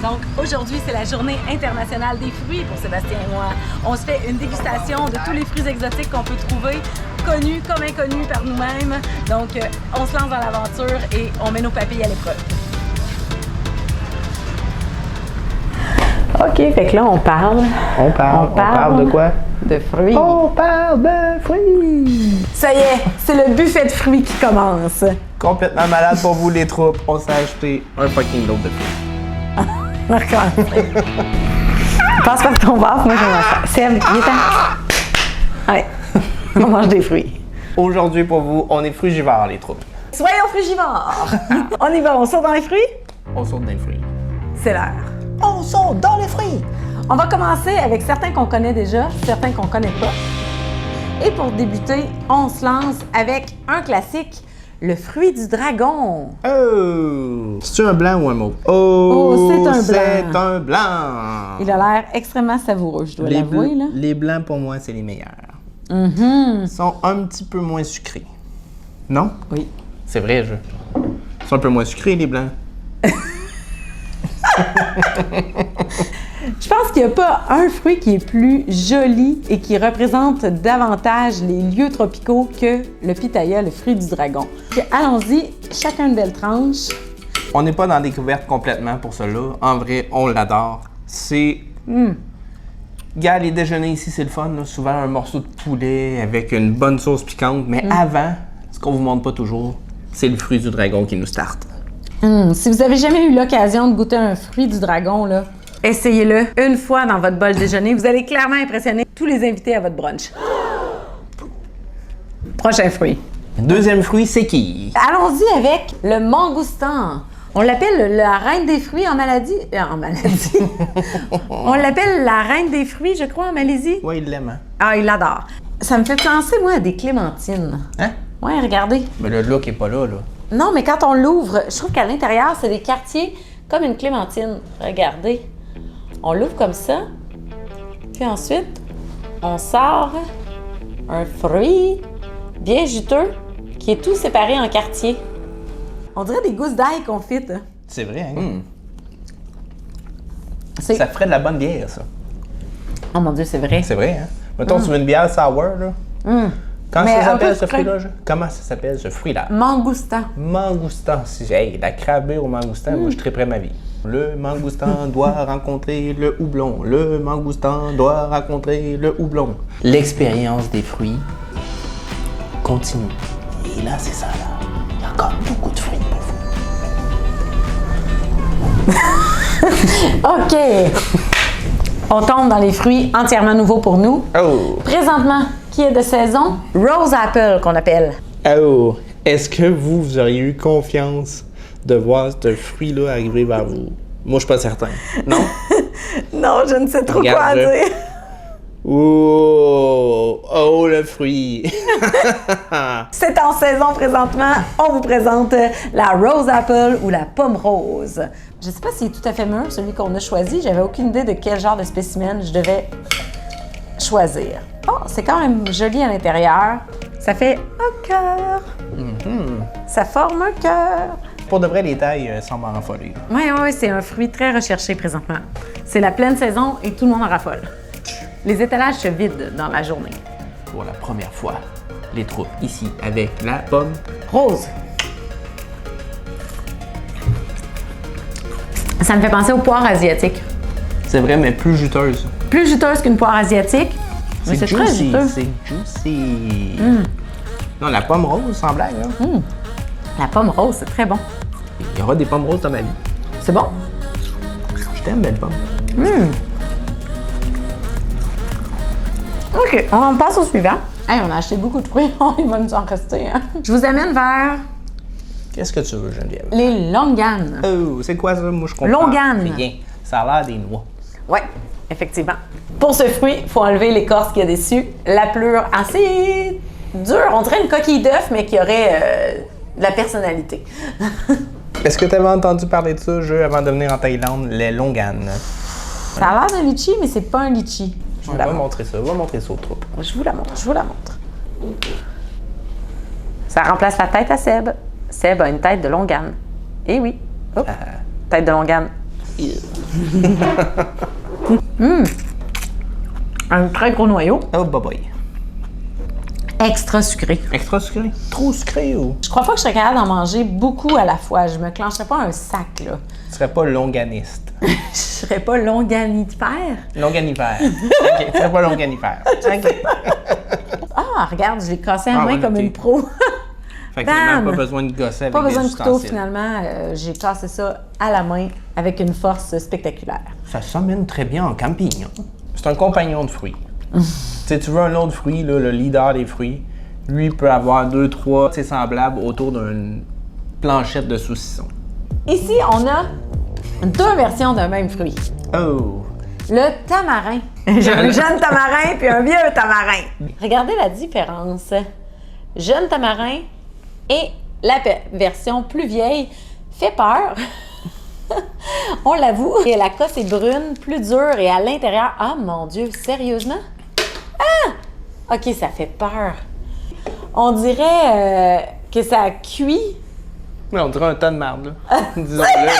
Donc aujourd'hui, c'est la journée internationale des fruits pour Sébastien et moi. On se fait une dégustation de tous les fruits exotiques qu'on peut trouver, connus comme inconnus par nous-mêmes. Donc on se lance dans l'aventure et on met nos papilles à l'épreuve. OK, fait que là, on parle. On parle de quoi? De fruits. On parle de fruits! Ça y est, c'est le buffet de fruits qui commence. Complètement malade pour vous, les troupes. On s'est acheté un fucking lot de fruits. D'accord. Passe par ton vase, moi je vais faire. Seb, il est temps. Allez, on mange des fruits. Aujourd'hui, pour vous, on est frugivores, les troupes. Soyons frugivores. On y va, on saute dans les fruits? On saute dans les fruits. C'est l'heure. On saute dans les fruits! On va commencer avec certains qu'on connaît déjà, certains qu'on connaît pas. Et pour débuter, on se lance avec un classique, le fruit du dragon. Oh! C'est-tu un blanc ou un mauve? Oh, c'est un blanc. C'est un blanc! Il a l'air extrêmement savoureux, je dois l'avouer, là. Les blancs, pour moi, c'est les meilleurs. Mm-hmm. Ils sont un petit peu moins sucrés. Non? Oui. C'est vrai, Ils sont un peu moins sucrés, les blancs. Je pense qu'il n'y a pas un fruit qui est plus joli et qui représente davantage les lieux tropicaux que le pitaya, le fruit du dragon. Puis allons-y, chacun une belle tranche. On n'est pas dans la découverte complètement pour cela. En vrai, on l'adore. C'est... Gars, les déjeuners ici, c'est le fun. Là. Souvent, un morceau de poulet avec une bonne sauce piquante. Mais avant, ce qu'on vous montre pas toujours, c'est le fruit du dragon qui nous starte. Si vous avez jamais eu l'occasion de goûter un fruit du dragon, là, essayez-le une fois dans votre bol déjeuner. Vous allez clairement impressionner tous les invités à votre brunch. Prochain fruit. Deuxième fruit, c'est qui? Allons-y avec le mangoustan. On l'appelle la reine des fruits en Malaisie. On l'appelle la reine des fruits, je crois, en Malaisie. Oui, il l'aime. Hein? Ah, il l'adore. Ça me fait penser, moi, à des clémentines. Hein? Ouais, regardez. Mais le look est pas là. Non, mais quand on l'ouvre, je trouve qu'à l'intérieur, c'est des quartiers comme une clémentine. Regardez. On l'ouvre comme ça. Puis ensuite, on sort un fruit bien juteux qui est tout séparé en quartiers. On dirait des gousses d'ail confites. C'est vrai, hein? Ça ferait de la bonne bière, ça. Oh mon Dieu, c'est vrai. C'est vrai, hein? Mettons, tu veux une bière sour, là. Comment ça s'appelle ce fruit-là? Comment ça s'appelle ce fruit-là? Mangoustan. Mangoustan. Hey, la crabe au mangoustan, moi je triperais ma vie. Le mangoustan doit rencontrer le houblon. Le mangoustan doit rencontrer le houblon. L'expérience des fruits continue. Et là, c'est ça, là. Il y a encore beaucoup de fruits pour vous. OK. On tombe dans les fruits entièrement nouveaux pour nous. Oh! Présentement, qui est de saison? Rose apple, qu'on appelle. Oh! Est-ce que vous auriez eu confiance de voir ce fruit-là arriver vers vous? Moi, je suis pas certain. Non? Non, je ne sais trop Regarde, quoi dire. Oh! Oh, le fruit! C'est en saison présentement. On vous présente la Rose Apple ou la pomme rose. Je ne sais pas s'il est tout à fait mûr, celui qu'on a choisi. J'avais aucune idée de quel genre de spécimen je devais choisir. Oh, c'est quand même joli à l'intérieur. Ça fait un cœur. Ça forme un cœur. Pour de vrai, les tailles semblent en affoler. Oui, c'est un fruit très recherché présentement. C'est la pleine saison et tout le monde en raffole. Les étalages se vident dans la journée. Pour la première fois, les troupes ici avec la pomme rose. Ça me fait penser aux poires asiatiques. C'est vrai, mais plus juteuse. Plus juteuse qu'une poire asiatique. Mais c'est très juicy, juteux. c'est juicy. Non, la pomme rose, sans blague. Là. La pomme rose, c'est très bon. Il y aura des pommes roses dans ma vie. C'est bon? Je t'aime, belle pomme. OK, on passe au suivant. Hey, on a acheté beaucoup de fruits. Il va nous en rester. Hein? Je vous amène vers Qu'est-ce que tu veux, Geneviève? les longanes. Oh, c'est quoi ça? Moi, je comprends Longanes. rien. Ça a l'air des noix. Oui, effectivement. Pour ce fruit, il faut enlever l'écorce qu'il y a dessus. La pelure assez dure. On dirait une coquille d'œuf, mais qui aurait de la personnalité. Est-ce que tu avais entendu parler de ça, avant de venir en Thaïlande, les longanes? Ça a l'air d'un litchi, mais c'est pas un litchi. On va montrer ça. On va montrer ça aux troupes. Je vous la montre. Ça remplace la tête à Seb. Seb a une tête de longane. Eh oui. Tête de longane. Un très gros noyau. Oh, boy. Extra sucré. Extra sucré? Trop sucré ou? Je crois pas que je serais capable d'en manger beaucoup à la fois. Je me clencherais pas un sac, là. Tu serais pas longaniste. Je serais pas longanifère. Longanifère. OK, tu serais pas longanifère. OK. Ah, regarde, je l'ai cassé à la main ouais, comme ok. une pro. Fait que finalement, pas besoin de gosser avec Pas des besoin de couteau, ustensiles. finalement. J'ai cassé ça à la main avec une force spectaculaire. Ça s'emmène très bien en camping. C'est un compagnon de fruits. Tu sais, tu veux un autre fruit, là, le leader des fruits, lui peut avoir 2, 3 semblables autour d'une planchette de saucisson. Ici, on a 2 versions d'un même fruit. Oh! Le tamarin. J'ai un jeune tamarin puis un vieux tamarin. Regardez la différence. Jeune tamarin et la version plus vieille fait peur. On l'avoue. Et la cosse est brune, plus dure et à l'intérieur... Ah mon Dieu, sérieusement? Ah! OK, ça fait peur. On dirait que ça cuit. Mais on dirait un tas de marde, là. Disons-le, là.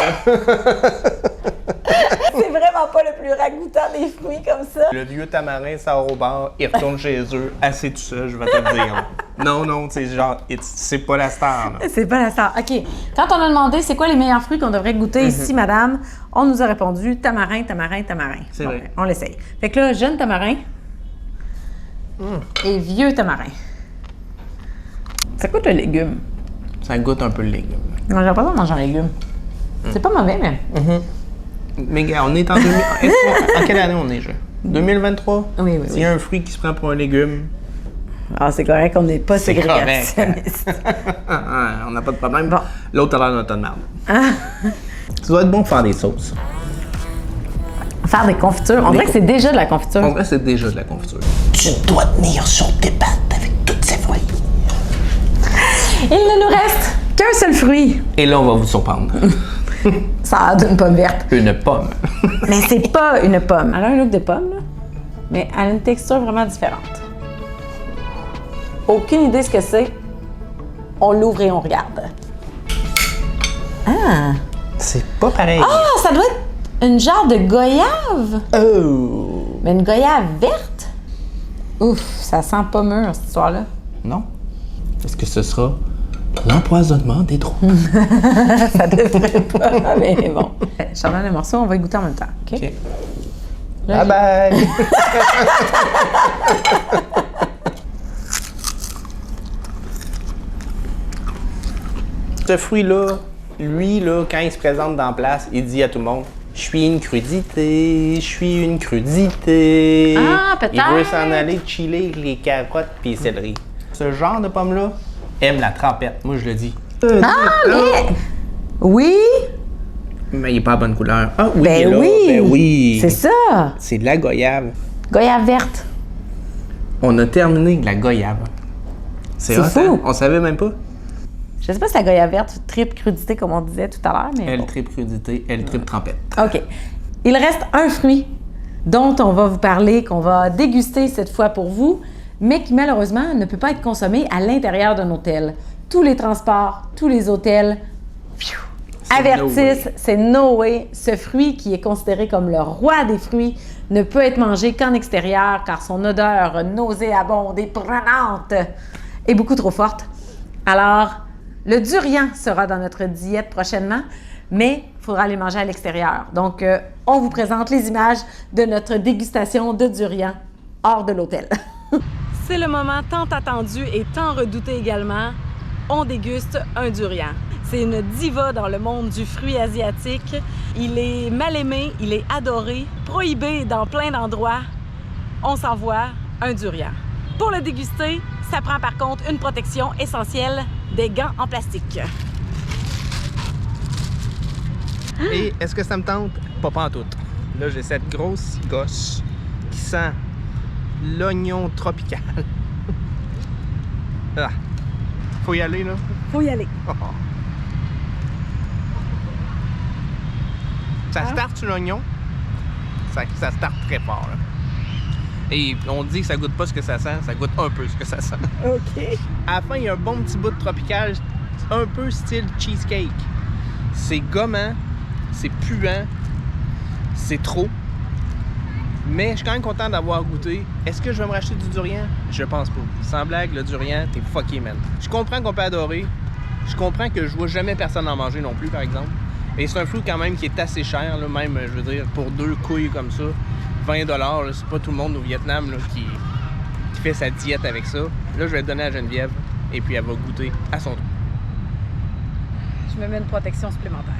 C'est vraiment pas le plus ragoûtant des fruits comme ça. Le vieux tamarin sort au bar, il retourne chez eux, assez tout seul, je vais te le dire. Non, c'est genre, c'est pas la star, là. C'est pas la star. OK. Quand on a demandé c'est quoi les meilleurs fruits qu'on devrait goûter ici, madame, on nous a répondu tamarin, tamarin, tamarin. C'est vrai. On l'essaye. Fait que là, jeune tamarin et vieux tamarin. Ça goûte le légume. Ça goûte un peu le légume. J'ai pas besoin de manger un légume. C'est pas mauvais, mais... Mais gars, on est en en quelle année on est, je? 2023? Oui. S'il y a un fruit qui se prend pour un légume, Ah, c'est correct, on n'est pas c'est correct. ségrégationniste. On n'a pas de problème. Bon. L'autre a l'air d'un tas de merde. Ça doit être bon pour faire des sauces. Faire des confitures. On dirait que c'est déjà de la confiture. En vrai, c'est déjà de la confiture. Tu dois tenir sur tes pattes avec toutes ces fruits. Il ne nous reste qu'un seul fruit. Et là, on va vous surprendre. Ça a l'air d'une pomme verte. Une pomme. Mais c'est pas une pomme. Elle a un look de pomme, là, mais elle a une texture vraiment différente. Aucune idée ce que c'est. On l'ouvre et on regarde. Ah! C'est pas pareil. Ah, ça doit être une genre de goyave. Oh! Mais une goyave verte? Ouf, ça sent pas mûr, cette histoire-là. Non? Est-ce que ce sera l'empoisonnement des drôles? Ça devrait pas, mais bon. Je t'en donne un morceau, on va y goûter en même temps, OK? OK. Là, Bye bye! Ce fruit-là, lui, là, quand il se présente dans la place, il dit à tout le monde: je suis une crudité, je suis une crudité. Ah, peut-être. Il veut s'en aller chiller avec les carottes puis les céleris. Ce genre de pomme-là aime la trempette, moi je le dis. Ah, mais... Oui! Mais il est pas à bonne couleur. Ah oui, il est Ben là. oui! Ben oui! C'est ça! C'est de la goyave. Goyave verte. On a terminé de la goyave. C'est hot, fou. hein? On savait même pas. Je sais pas si la goyave verte triple crudité, comme on disait tout à l'heure, mais Elle bon. triple crudité, elle triple trempette. OK. Il reste un fruit dont on va vous parler, qu'on va déguster cette fois pour vous, mais qui malheureusement ne peut pas être consommé à l'intérieur d'un hôtel. Tous les transports, tous les hôtels avertissent, c'est no way. Ce fruit qui est considéré comme le roi des fruits ne peut être mangé qu'en extérieur car son odeur nauséabonde et prenante est beaucoup trop forte. Alors, le durian sera dans notre diète prochainement, mais il faudra aller manger à l'extérieur. Donc, on vous présente les images de notre dégustation de durian hors de l'hôtel. C'est le moment tant attendu et tant redouté également. On déguste un durian. C'est une diva dans le monde du fruit asiatique. Il est mal aimé, il est adoré, prohibé dans plein d'endroits. On s'envoie un durian. Pour le déguster, ça prend par contre une protection essentielle, des gants en plastique. Et est-ce que ça me tente? Pas pantoute. Là, j'ai cette grosse gosse qui sent l'oignon tropical. Ah. Faut y aller, là. Faut y aller. Oh. Ça starte sur l'oignon. Ça starte très fort, là. Et on dit que ça goûte pas ce que ça sent, ça goûte un peu ce que ça sent. OK. À la fin, il y a un bon petit bout de tropical, un peu style cheesecake. C'est gommant, c'est puant, c'est trop. Mais je suis quand même content d'avoir goûté. Est-ce que je vais me racheter du durian? Je pense pas. Sans blague, le durian, t'es fucké, man. Je comprends qu'on peut adorer. Je comprends que je vois jamais personne en manger non plus, par exemple. Et c'est un fruit quand même qui est assez cher, là, même, je veux dire, pour 2 couilles comme ça, 20 $, c'est pas tout le monde au Vietnam là, qui fait sa diète avec ça. Là, je vais le donner à Geneviève, et puis elle va goûter à son tour. Je me mets une protection supplémentaire.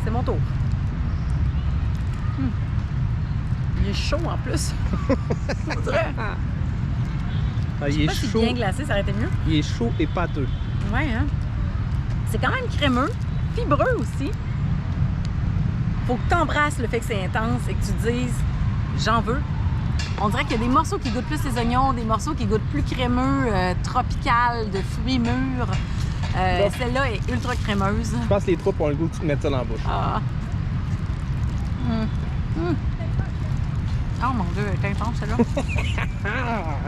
C'est mon tour. Il est chaud en plus. On dirait. Ah, il Je sais est pas si chaud. bien glacé, ça aurait été mieux. Il est chaud et pâteux. Ouais, hein? C'est quand même crémeux, fibreux aussi. Faut que tu embrasses le fait que c'est intense et que tu te dises j'en veux. On dirait qu'il y a des morceaux qui goûtent plus les oignons, des morceaux qui goûtent plus crémeux, tropical, de fruits mûrs. Celle-là est ultra crémeuse. Je pense que les troupes ont le goût que tu te mettes ça dans la bouche. Ah. Oh mon Dieu, elle est intense celle-là.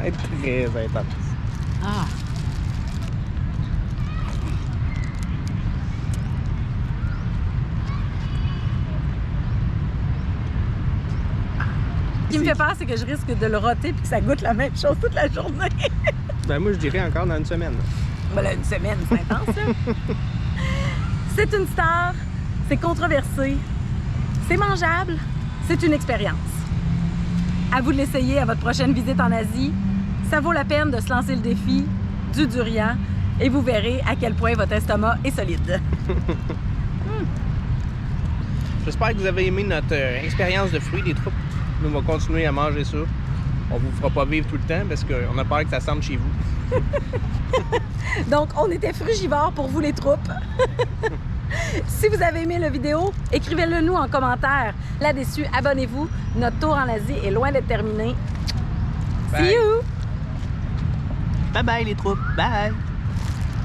Elle est très intense. Ah. Ce qui me fait peur, c'est que je risque de le roter puis que ça goûte la même chose toute la journée. Ben moi, je dirais encore dans une semaine. Ben là, une semaine, c'est intense, là. C'est une star, c'est controversé, c'est mangeable, c'est une expérience. À vous de l'essayer à votre prochaine visite en Asie. Ça vaut la peine de se lancer le défi du durian et vous verrez à quel point votre estomac est solide. J'espère que vous avez aimé notre expérience de fruits des troupes. Nous, on va continuer à manger ça. On vous fera pas vivre tout le temps parce qu'on a peur que ça sente chez vous. Donc, on était frugivores pour vous les troupes. Si vous avez aimé la vidéo, écrivez-le nous en commentaire. Là-dessus, abonnez-vous. Notre tour en Asie est loin d'être terminé. Bye. See you! Bye bye les troupes. Bye!